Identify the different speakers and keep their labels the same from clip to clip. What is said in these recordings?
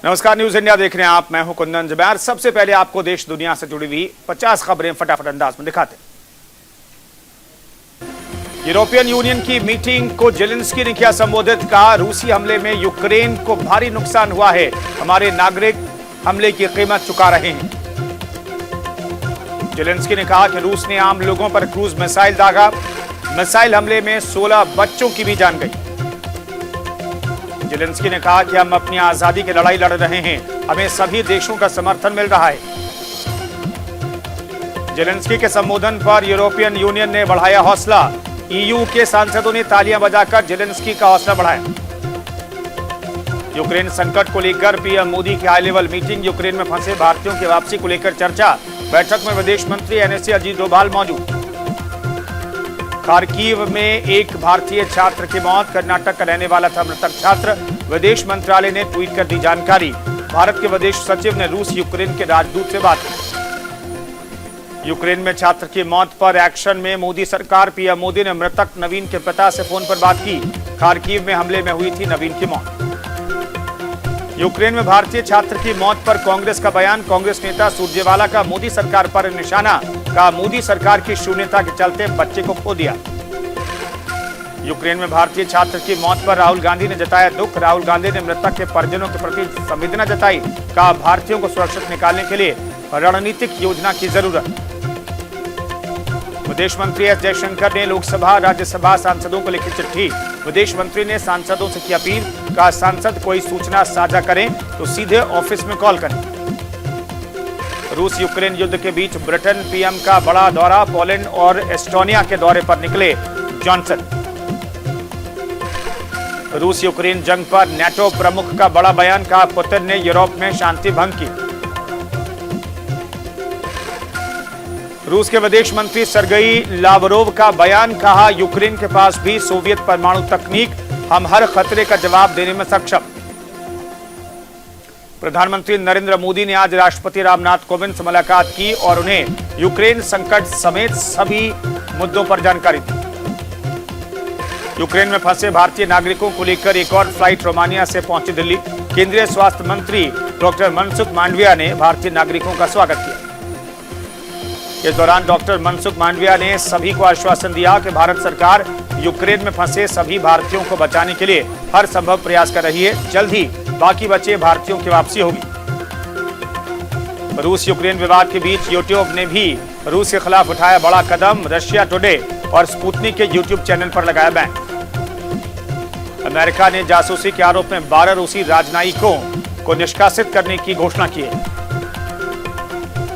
Speaker 1: नमस्कार, news India देख रहे हैं आप। मैं हूं कुंदन जुबैर। सबसे पहले आपको देश दुनिया से जुड़ी हुई 50 खबरें फटाफट अंदाज में दिखाते हैं। यूरोपियन यूनियन की मीटिंग को जेलेंस्की ने किया संबोधित। कहा, रूसी हमले में यूक्रेन को भारी नुकसान हुआ है, हमारे नागरिक हमले की कीमत चुका रहे हैं। जेलेंस्की ने कहा कि रूस ने आम लोगों पर क्रूज मिसाइल दागा। मिसाइल हमले में 16 बच्चों की भी जान गई। जेलेंस्की ने कहा कि हम अपनी आजादी की लड़ाई लड़ रहे हैं, हमें सभी देशों का समर्थन मिल रहा है। जेलेंस्की के संबोधन पर यूरोपियन यूनियन ने बढ़ाया हौसला। ईयू के सांसदों ने तालियां बजाकर जेलेंस्की का हौसला बढ़ाया। यूक्रेन संकट को लेकर पीएम मोदी की हाई लेवल मीटिंग। यूक्रेन में फंसे भारतीयों की वापसी को लेकर चर्चा। बैठक में विदेश मंत्री एनएसए अजीत डोभाल मौजूद। खार्किव में एक भारतीय छात्र की मौत। कर्नाटक का रहने वाला था मृतक छात्र। विदेश मंत्रालय ने ट्वीट कर दी जानकारी। भारत के विदेश सचिव ने रूस यूक्रेन के राजदूत से बात की। यूक्रेन में छात्र की मौत पर एक्शन में मोदी सरकार। पीएम मोदी ने मृतक नवीन के पिता से फोन पर बात की। खार्किव में हमले में हुई थी नवीन की मौत। यूक्रेन में भारतीय छात्र की मौत पर कांग्रेस का बयान। कांग्रेस नेता सुरजेवाला का मोदी सरकार पर निशाना। कहा, मोदी सरकार की शून्यता के चलते बच्चे को खो दिया। यूक्रेन में भारतीय छात्र की मौत पर राहुल गांधी ने जताया दुख। राहुल गांधी ने मृतक के परिजनों के प्रति संवेदना जताई। कहा, भारतीयों को सुरक्षित निकालने के लिए रणनीतिक योजना की जरूरत। विदेश मंत्री एस जयशंकर ने लोकसभा राज्यसभा सांसदों को लिखी चिट्ठी। विदेश मंत्री ने सांसदों से की अपील। कहा, सांसद कोई सूचना साझा करें तो सीधे ऑफिस में कॉल करें। रूस यूक्रेन युद्ध के बीच ब्रिटेन पीएम का बड़ा दौरा। पोलैंड और एस्टोनिया के दौरे पर निकले जॉनसन। रूस यूक्रेन जंग पर नेटो प्रमुख का बड़ा बयान। कहा, पुतिन ने यूरोप में शांति भंग की। रूस के विदेश मंत्री सर्गेई लावरोव का बयान। कहा, यूक्रेन के पास भी सोवियत परमाणु तकनीक, हम हर खतरे का जवाब देने में सक्षम। प्रधानमंत्री नरेंद्र मोदी ने आज राष्ट्रपति रामनाथ कोविंद से मुलाकात की और उन्हें यूक्रेन संकट समेत सभी मुद्दों पर जानकारी दी। यूक्रेन में फंसे भारतीय नागरिकों को लेकर एक और फ्लाइट रोमानिया से पहुंची दिल्ली। केंद्रीय स्वास्थ्य मंत्री डॉक्टर मनसुख मांडविया ने भारतीय नागरिकों का स्वागत किया। इस दौरान डॉक्टर मनसुख मांडविया ने सभी को आश्वासन दिया कि भारत सरकार यूक्रेन में फंसे सभी भारतीयों को बचाने के लिए हर संभव प्रयास कर रही है। जल्द ही बाकी बचे भारतीयों की वापसी होगी। रूस यूक्रेन विवाद के बीच यूट्यूब ने भी रूस के खिलाफ उठाया बड़ा कदम। रशिया टुडे और स्पुतनिक के यूट्यूब चैनल पर लगाया बैन। अमेरिका ने जासूसी के आरोप में 12 रूसी राजनयिकों को निष्कासित करने की घोषणा की है।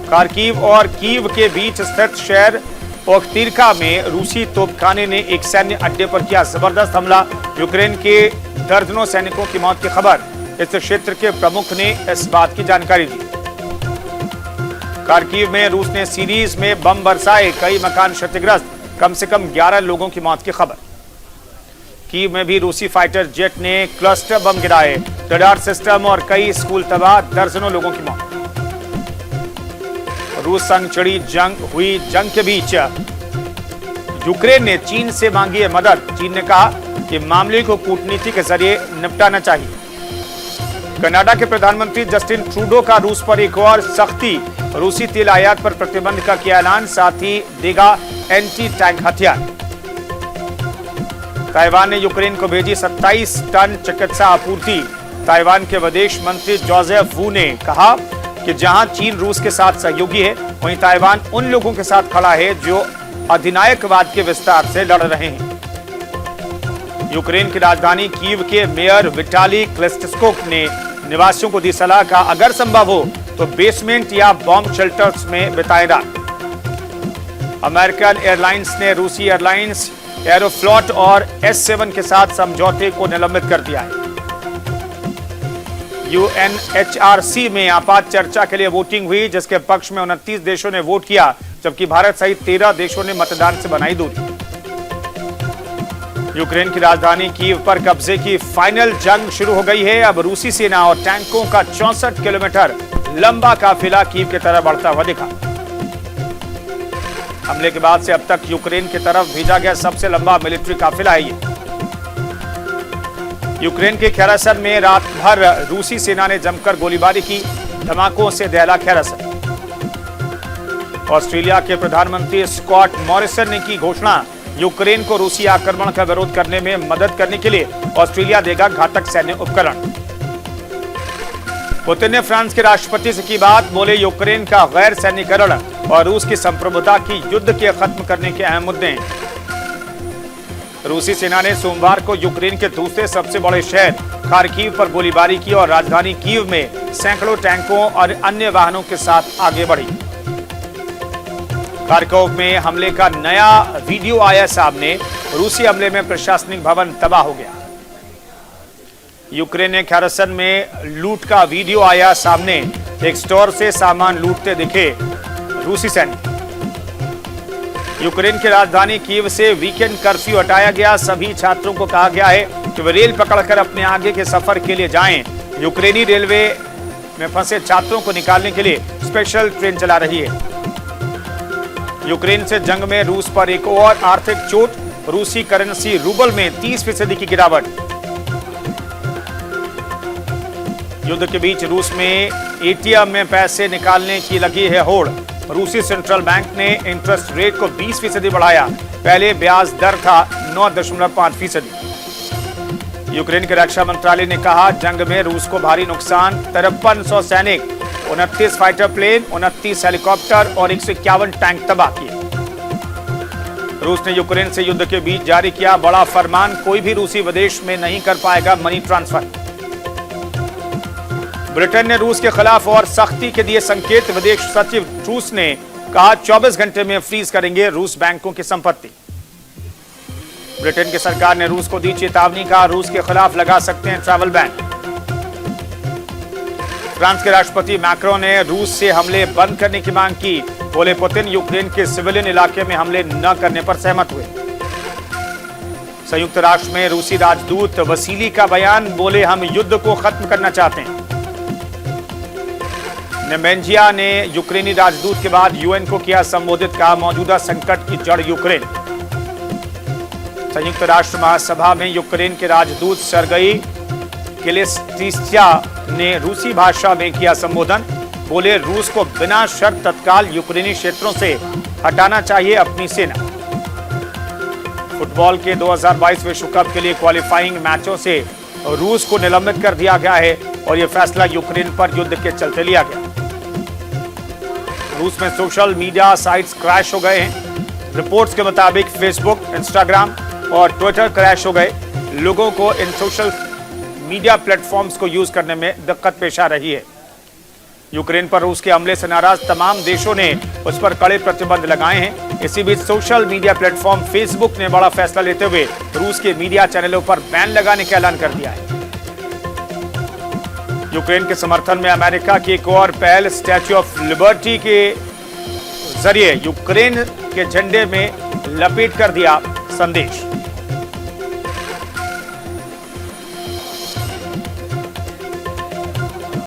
Speaker 1: खार्किव और कीव के बीच स्थित शहर ओख्तिर्का में रूसी तोपखाने ने एक सैन्य अड्डे पर किया जबरदस्त हमला। यूक्रेन के दर्जनों सैनिकों की मौत की खबर। इस क्षेत्र के प्रमुख ने इस बात की जानकारी दी। खार्किव में रूस ने सीरीज में बम बरसाए, कई मकान क्षतिग्रस्त, कम से कम 11 लोगों की मौत की खबर। कीव में भी रूसी फाइटर जेट ने क्लस्टर बम गिराए, रडार सिस्टम और कई स्कूल तबाह, दर्जनों लोगों की मौत। रूस संग छिड़ी हुई जंग के बीच यूक्रेन ने चीन से मांगी है मदद। चीन ने कहा कि मामले को कूटनीति के जरिए निपटाना चाहिए। कनाडा के प्रधानमंत्री जस्टिन ट्रूडो का रूस पर एक और सख्ती। रूसी तेल आयात पर प्रतिबंध का किया ऐलान, साथ ही देगा एंटी टैंक हथियार। ताइवान ने यूक्रेन को भेजी 27 टन चिकित्सा आपूर्ति। ताइवान के विदेश मंत्री जोसेफ वू ने कहा कि जहां चीन रूस के साथ सहयोगी है, वहीं ताइवान उन लोगों के साथ खड़ा है जो अधिनायकवाद के विस्तार से लड़ रहे हैं। यूक्रेन की राजधानी कीव के मेयर विटाली क्लिस्टस्को ने निवासियों को दी सलाह। का अगर संभव हो तो बेसमेंट या बॉम्ब शेल्टर्स में बिताएं रात। अमेरिकन एयरलाइंस ने रूसी एयरलाइंस एरोफ्लॉट और S7 के साथ समझौते को निलंबित कर दिया है। UNHRC में आपात चर्चा के लिए वोटिंग हुई, जिसके पक्ष में 29 देशों ने वोट किया, जबकि भारत सहित 13 देशों ने मतदान से बनाई दूरी। यूक्रेन की राजधानी कीव पर कब्जे की फाइनल जंग शुरू हो गई है। अब रूसी सेना और टैंकों का 64 किलोमीटर लंबा काफिला कीव की तरफ बढ़ता हुआ दिखा। हमले के बाद से अब तक यूक्रेन की तरफ भेजा गया सबसे लंबा मिलिट्री काफिला है ये। यूक्रेन के खेरासन में रात भर रूसी सेना ने जमकर गोलीबारी की, धमाकों से दहला खेरासन। ऑस्ट्रेलिया के प्रधानमंत्री स्कॉट मॉरिसन ने की घोषणा, यूक्रेन को रूसी आक्रमण का विरोध करने में मदद करने के लिए ऑस्ट्रेलिया देगा घातक सैन्य उपकरण। पुतिन ने फ्रांस के राष्ट्रपति से की बात, बोले यूक्रेन का गैर सैन्यकरण और रूस की संप्रभुता की युद्ध के खत्म करने के अहम मुद्दे हैं। रूसी सेना ने सोमवार को यूक्रेन के दूसरे सबसे बड़े शहर खार्किव पर गोलीबारी की और राजधानी कीव में सैकड़ों टैंकों और अन्य वाहनों के साथ आगे बढ़ी। खार्किव में हमले का नया वीडियो आया सामने, रूसी हमले में प्रशासनिक भवन तबाह हो गया। यूक्रेन ने खेरासन में लूट का वीडियो आया सामने, एक स्टोर से सामान लूटते दिखे रूसी सैनिक। यूक्रेन की राजधानी कीव से वीकेंड कर्फ्यू हटाया गया, सभी छात्रों को कहा गया है कि वे रेल पकड़कर अपने आगे के सफर के लिए जाएं। यूक्रेनी रेलवे में फंसे छात्रों को निकालने के लिए स्पेशल ट्रेन चला रही है। यूक्रेन से जंग में रूस पर एक और आर्थिक चोट, रूसी करेंसी रूबल में 30% की गिरावट। युद्ध के बीच रूस में एटीएम में पैसे निकालने की लगी है होड़। रूसी सेंट्रल बैंक ने इंटरेस्ट रेट को 20% बढ़ाया, पहले ब्याज दर था 9.5%। यूक्रेन के रक्षा मंत्रालय ने कहा, जंग में रूस को भारी नुकसान, 5300 सैनिक, 29 फाइटर प्लेन, 29 हेलीकॉप्टर और 151 टैंक तबाह किए। रूस ने यूक्रेन से युद्ध के बीच जारी किया बड़ा फरमान, कोई भी रूसी विदेश में नहीं कर पाएगा मनी ट्रांसफर। ब्रिटेन ने रूस के खिलाफ और सख्ती के दिए संकेत, विदेश सचिव ट्रूस ने कहा 24 घंटे में फ्रीज करेंगे रूस बैंकों की संपत्ति। ब्रिटेन की सरकार ने रूस को दी चेतावनी, कहा रूस के खिलाफ लगा सकते हैं ट्रैवल बैन। फ्रांस के राष्ट्रपति मैक्रोन ने रूस से हमले बंद करने की मांग की, बोले पुतिन यूक्रेन के सिविलियन इलाके में हमले न करने पर सहमत हुए। संयुक्त राष्ट्र में रूसी राजदूत वसीली का बयान, बोले हम युद्ध को खत्म करना चाहते हैं। नेमेंजिया ने यूक्रेनी राजदूत के बाद यूएन को किया संबोधित, कहा मौजूदा संकट की जड़ यूक्रेन। संयुक्त राष्ट्र महासभा में यूक्रेन के राजदूत सर्गई किलिस्टिचा ने रूसी भाषा में किया संबोधन, बोले रूस को बिना शर्त तत्काल यूक्रेनी क्षेत्रों से हटाना चाहिए अपनी सेना। फुटबॉल के 2022 विश्व कप के लिए क्वालिफाइंग मैचों से रूस को निलंबित कर दिया गया है और यह फैसला यूक्रेन पर युद्ध के चलते लिया गया। रूस में सोशल मीडिया साइट्स क्रैश हो गए हैं। रिपोर्ट्स के मुताबिक फेसबुक, इंस्टाग्राम और ट्विटर क्रैश हो गए। लोगों को इन सोशल मीडिया प्लेटफॉर्म्स को यूज करने में दिक्कत पेश आ रही है। यूक्रेन पर रूस के हमले से नाराज तमाम देशों ने उस पर कड़े प्रतिबंध लगाए हैं। इसी बीच सोशल मीडिया प्लेटफॉर्म फेसबुक ने बड़ा फैसला लेते हुए रूस के मीडिया चैनलों पर बैन लगाने का ऐलान कर दिया है। यूक्रेन के समर्थन में अमेरिका की एक और पहल, स्टैच्यू ऑफ लिबर्टी के जरिए यूक्रेन के झंडे में लपेट कर दिया संदेश।